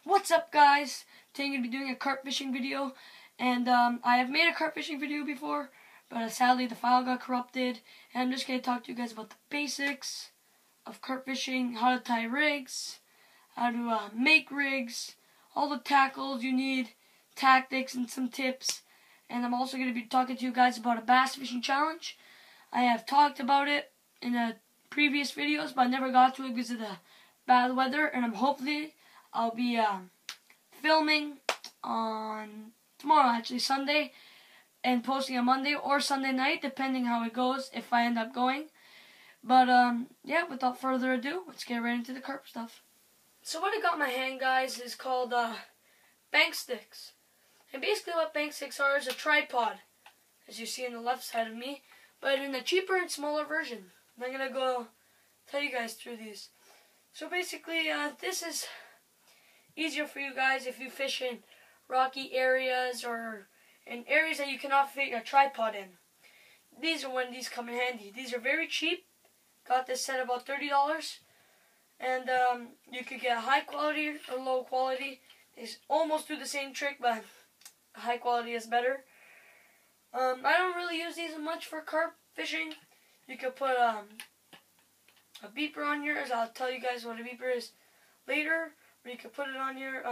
What's up, guys? Today I'm going to be doing a carp fishing video, and I have made a carp fishing video before, but sadly the file got corrupted, and I'm just going to talk to you guys about the basics of carp fishing, how to tie rigs, how to make rigs, all the tackles you need, tactics, and some tips. And I'm also going to be talking to you guys about a bass fishing challenge. I have talked about it in previous videos, but I never got to it because of the bad weather, and I'll be filming on tomorrow, actually Sunday, and posting on Monday or Sunday night, depending how it goes, if I end up going. But yeah, without further ado, let's get right into the carp stuff. So what I got in my hand, guys, is called bank sticks. And basically what bank sticks are is a tripod, as you see on the left side of me, but in a cheaper and smaller version. And I'm going to go tell you guys through these. So basically, this is easier for you guys if you fish in rocky areas or in areas that you cannot fit your tripod in. These are when these come in handy. These are very cheap. Got this set about $30. And you could get high quality or low quality. They almost do the same trick, but high quality is better. I don't really use these much for carp fishing. You could put a beeper on here, as I'll tell you guys what a beeper is later. Or you could put it on here.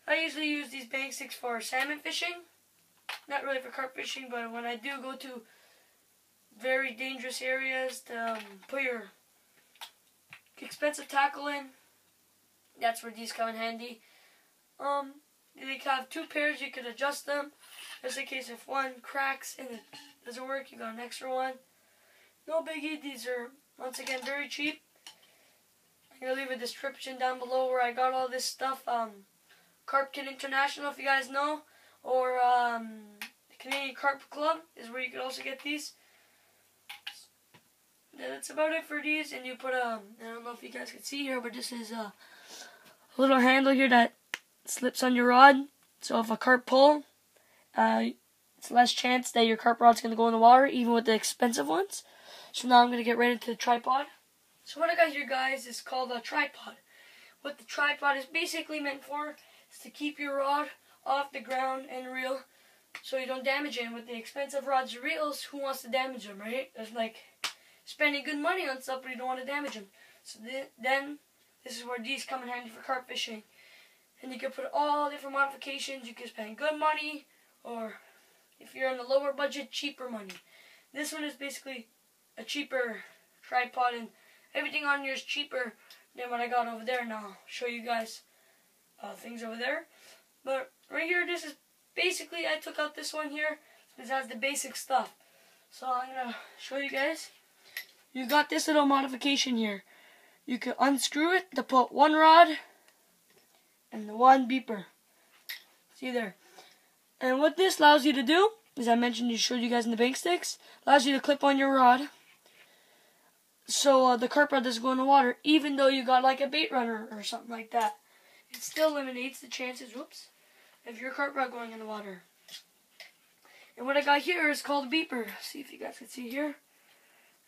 I usually use these bank sticks for salmon fishing. Not really for carp fishing, but when I do go to very dangerous areas to put your expensive tackle in, that's where these come in handy. They have two pairs, you could adjust them. Just in case if one cracks and it doesn't work, you got an extra one. No biggie, these are, once again, very cheap. I'm going to leave a description down below where I got all this stuff. Carp Kid International, if you guys know, or the Canadian Carp Club is where you could also get these. That's about it for these. And you put I don't know if you guys can see here, but this is a little handle here that slips on your rod. So if a carp pull, it's less chance that your carp rod's going to go in the water, even with the expensive ones. So now I'm going to get right into the tripod. So what I got here, guys, is called a tripod. What the tripod is basically meant for is to keep your rod off the ground and reel so you don't damage it. And with the expensive rods and reels, who wants to damage them, right? It's like spending good money on stuff, but you don't want to damage them. So then this is where these come in handy for carp fishing. And you can put all different modifications. You can spend good money, or if you're on the lower budget, cheaper money. This one is basically a cheaper tripod, and everything on here is cheaper than what I got over there. Now I'll show you guys things over there. But right here, this is basically, I took out this one here. This has the basic stuff. So I'm going to show you guys. You got this little modification here. You can unscrew it to put one rod and the one beeper. See there. And what this allows you to do, as I mentioned, showed you guys in the bank sticks, allows you to clip on your rod. So the carp rod doesn't go in the water, even though you got like a bait runner or something like that. It still eliminates the chances, whoops, of your carp rod going in the water. And what I got here is called a beeper. See if you guys can see here.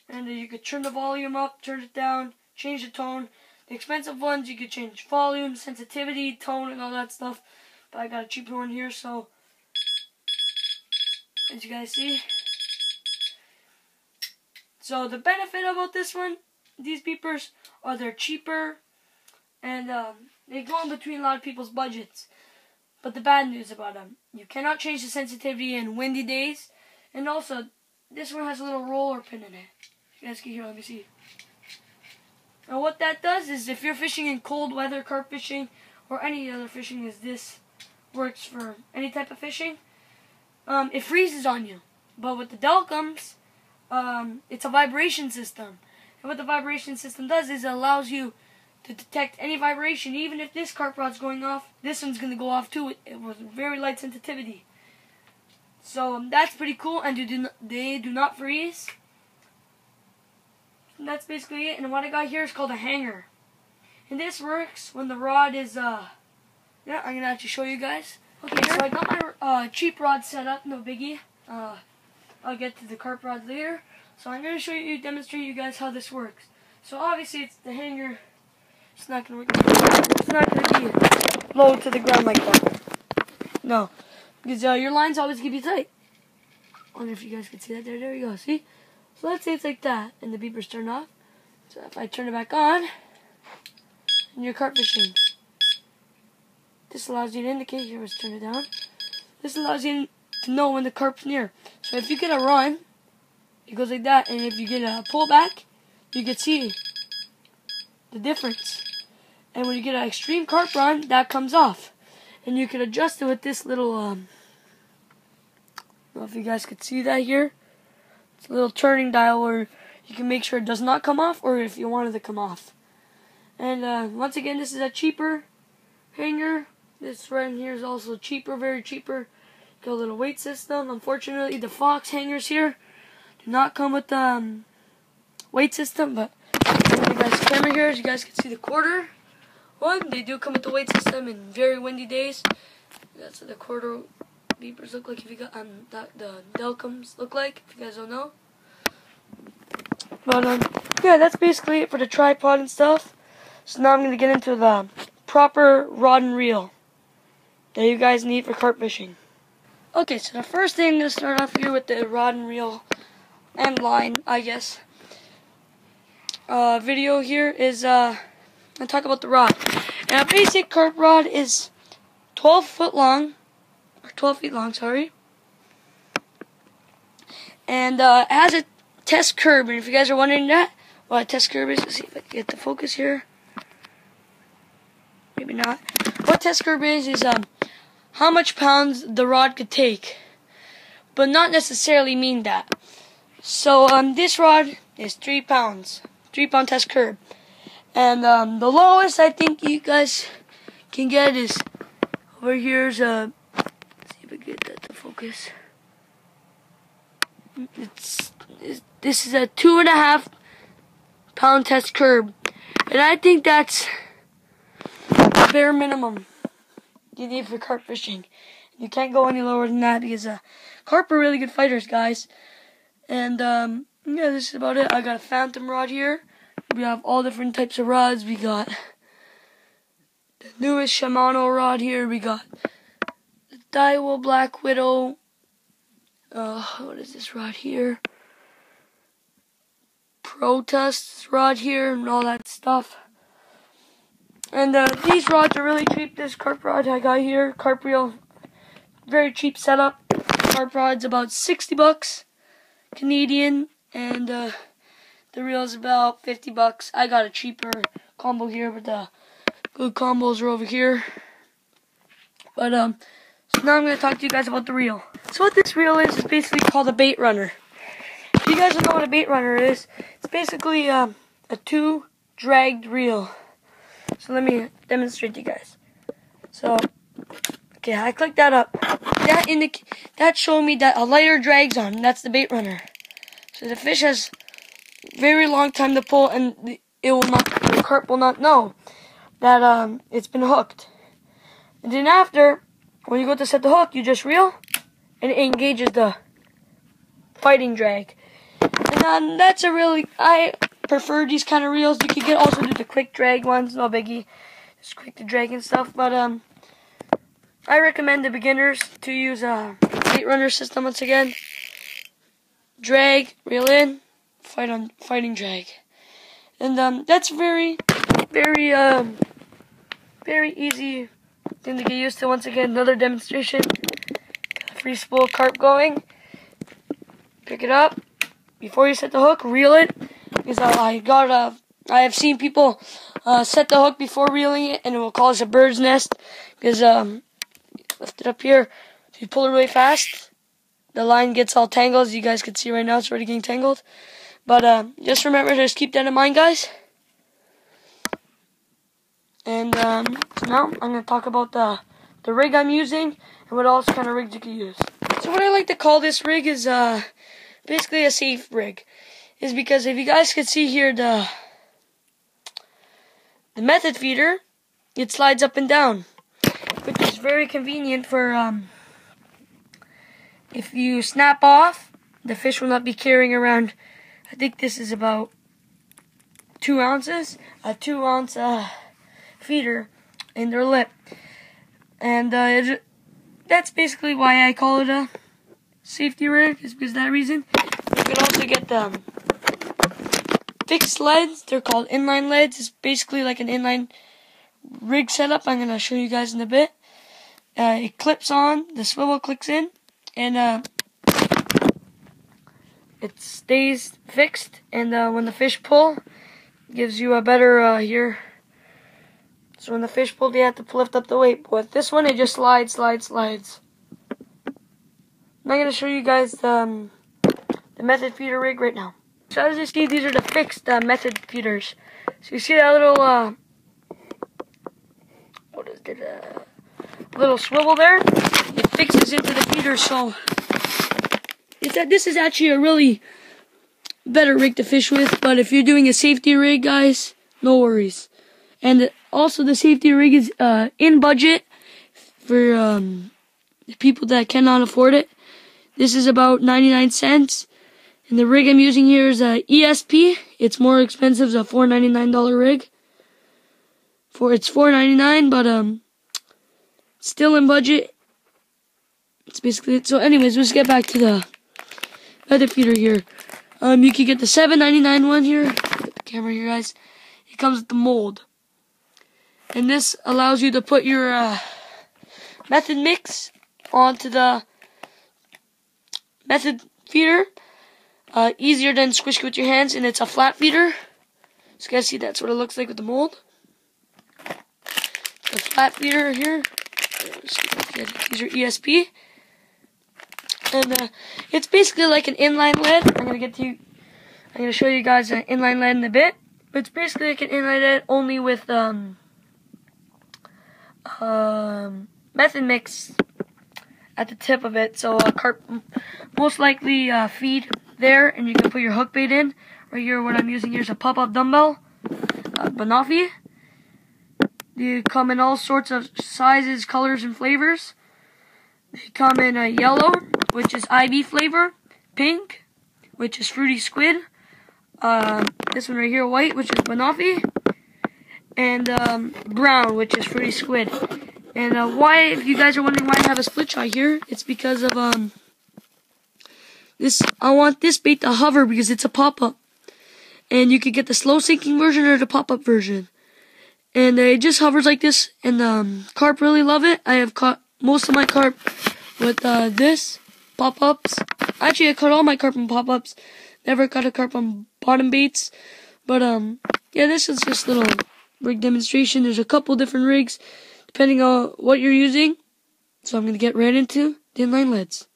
And you could turn the volume up, turn it down, change the tone. The expensive ones, you could change volume, sensitivity, tone, and all that stuff. But I got a cheaper one here, so as you guys see. So the benefit about this one, these beepers, are they're cheaper, and they go in between a lot of people's budgets. But the bad news about them, you cannot change the sensitivity in windy days, and also this one has a little roller pin in it. You guys can hear, let me see. Now what that does is, if you're fishing in cold weather, carp fishing, or any other fishing, as this works for any type of fishing, it freezes on you. But with the Delcums, it's a vibration system. And what the vibration system does is it allows you to detect any vibration. Even if this carp rod's going off, this one's going to go off too. It was very light sensitivity. So that's pretty cool, and they do not freeze. And that's basically it. And what I got here is called a hanger. And this works when the rod is, yeah, I'm going to actually show you guys. Okay, so I got my cheap rod set up, no biggie. I'll get to the carp rod later. So I'm going to demonstrate you guys how this works. So obviously it's the hanger It's not gonna work. It's not gonna be low to the ground like that. No, because your line's always gonna be tight. I wonder if you guys can see that. There you go. See? So let's say it's like that, and the beeper's turned off. So if I turn it back on, and you're carp fishing, this allows you to indicate. Here, let's turn it down. This allows you to know when the carp's near. So if you get a run, it goes like that, and if you get a pullback, you can see the difference. And when you get an extreme carp run, that comes off. And you can adjust it with this little, I don't know if you guys could see that here. It's a little turning dial where you can make sure it does not come off, or if you want it to come off. And once again, this is a cheaper hanger. This right here is also cheaper, very cheaper. Got a little weight system. Unfortunately, the Fox hangers here do not come with the weight system, but you guys' camera here, as you guys can see the quarter one, they do come with the weight system in very windy days. That's what the quarter beepers look like. If you got the Delcoms look like, if you guys don't know. But yeah, that's basically it for the tripod and stuff. So now I'm gonna get into the proper rod and reel that you guys need for carp fishing. Okay, so the first thing I'm gonna start off here with the rod and reel and line, I guess. Video here is I'll talk about the rod. And a basic carp rod is 12 feet long, sorry. And it has a test curb, and if you guys are wondering that, what a test curb is, let's see if I can get the focus here. Maybe not. What test curb is how much pounds the rod could take, but not necessarily mean that. So this rod is 3 pounds, 3-pound test curb, and the lowest I think you guys can get is over here's let's see if I can get that to focus. This is a 2.5 pound test curb, and I think that's the bare minimum you need for carp fishing. You can't go any lower than that because carp are really good fighters, guys. And yeah, this is about it. I got a phantom rod here. We have all different types of rods. We got the newest Shimano rod here. We got the Daiwa Black Widow. What is this rod here? Protest rod here and all that stuff. And these rods are really cheap. This carp rod I got here, carp reel, very cheap setup. Carp rod's about 60 bucks Canadian, and the reel's about 50 bucks. I got a cheaper combo here, but the good combos are over here. But so now I'm going to talk to you guys about the reel. So what this reel is basically called a bait runner. If you guys don't know what a bait runner is, it's basically a 2-dragged reel. So let me demonstrate to you guys. So, okay, I clicked that up. That showed me that a lighter drag's on. That's the bait runner. So the fish has very long time to pull, and the carp will not know that it's been hooked. And then after, when you go to set the hook, you just reel, and it engages the fighting drag. And that's a really, I prefer these kind of reels. You can also do the quick drag ones, no biggie, just quick to drag and stuff. But I recommend the beginners to use a bait runner system once again. Drag, reel in, fighting drag, and that's very easy thing to get used to. Once again, another demonstration. Got a free spool carp going. Pick it up before you set the hook. Reel it, because I have seen people set the hook before reeling it, and it will cause a bird's nest. Because lift it up here. If you pull it really fast, the line gets all tangled. As you guys can see right now, it's already getting tangled. But just remember to just keep that in mind, guys. And so now I'm going to talk about the rig I'm using and what else kind of rigs you can use. So what I like to call this rig is basically a safe rig. Is because if you guys can see here, the method feeder, it slides up and down, which is very convenient for if you snap off, the fish will not be carrying around. I think this is about 2 ounces, a 2-ounce feeder in their lip. And that's basically why I call it a safety rig, is because of that reason. You can also get the fixed leads. They're called inline leads. It's basically like an inline rig setup. I'm going to show you guys in a bit. It clips on, the swivel clicks in, and it stays fixed. And when the fish pull, it gives you a better here. So when the fish pull, you have to lift up the weight. But with this one, it just slides. I'm going to show you guys the method feeder rig right now. So as you see, these are the fixed method feeders. So you see that little little swivel there? It fixes into the feeder. So this is actually a really better rig to fish with. But if you're doing a safety rig, guys, no worries. And also the safety rig is in budget for people that cannot afford it. This is about 99 cents. And the rig I'm using here is a ESP. It's more expensive. It's a $499 rig. It's $499, but still in budget. It's basically it. So anyways, let's get back to the method feeder here. You can get the $7.99 one here. Put the camera here, guys. It comes with the mold. And this allows you to put your method mix onto the method feeder. Easier than squishing with your hands, and it's a flat feeder. So you guys see that's what it looks like with the mold. The flat feeder here. These are ESP. And it's basically like an inline lead. I'm gonna show you guys an inline lead in a bit. But it's basically like an inline lead only with method mix at the tip of it. So carp most likely feed there, and you can put your hook bait in. Right here, what I'm using here is a pop-up dumbbell, banoffee. They come in all sorts of sizes, colors, and flavors. They come in yellow, which is IB flavor, pink, which is fruity squid, this one right here, white, which is banoffee, and brown, which is fruity squid. And why, if you guys are wondering why I have a split shot here, it's because of I want this bait to hover because it's a pop-up. And you could get the slow sinking version or the pop-up version. And it just hovers like this, and carp really love it. I have caught most of my carp with this pop-ups. Actually, I caught all my carp on pop-ups. Never caught a carp on bottom baits. But yeah, this is just a little rig demonstration. There's a couple different rigs depending on what you're using. So I'm going to get right into the inline leads.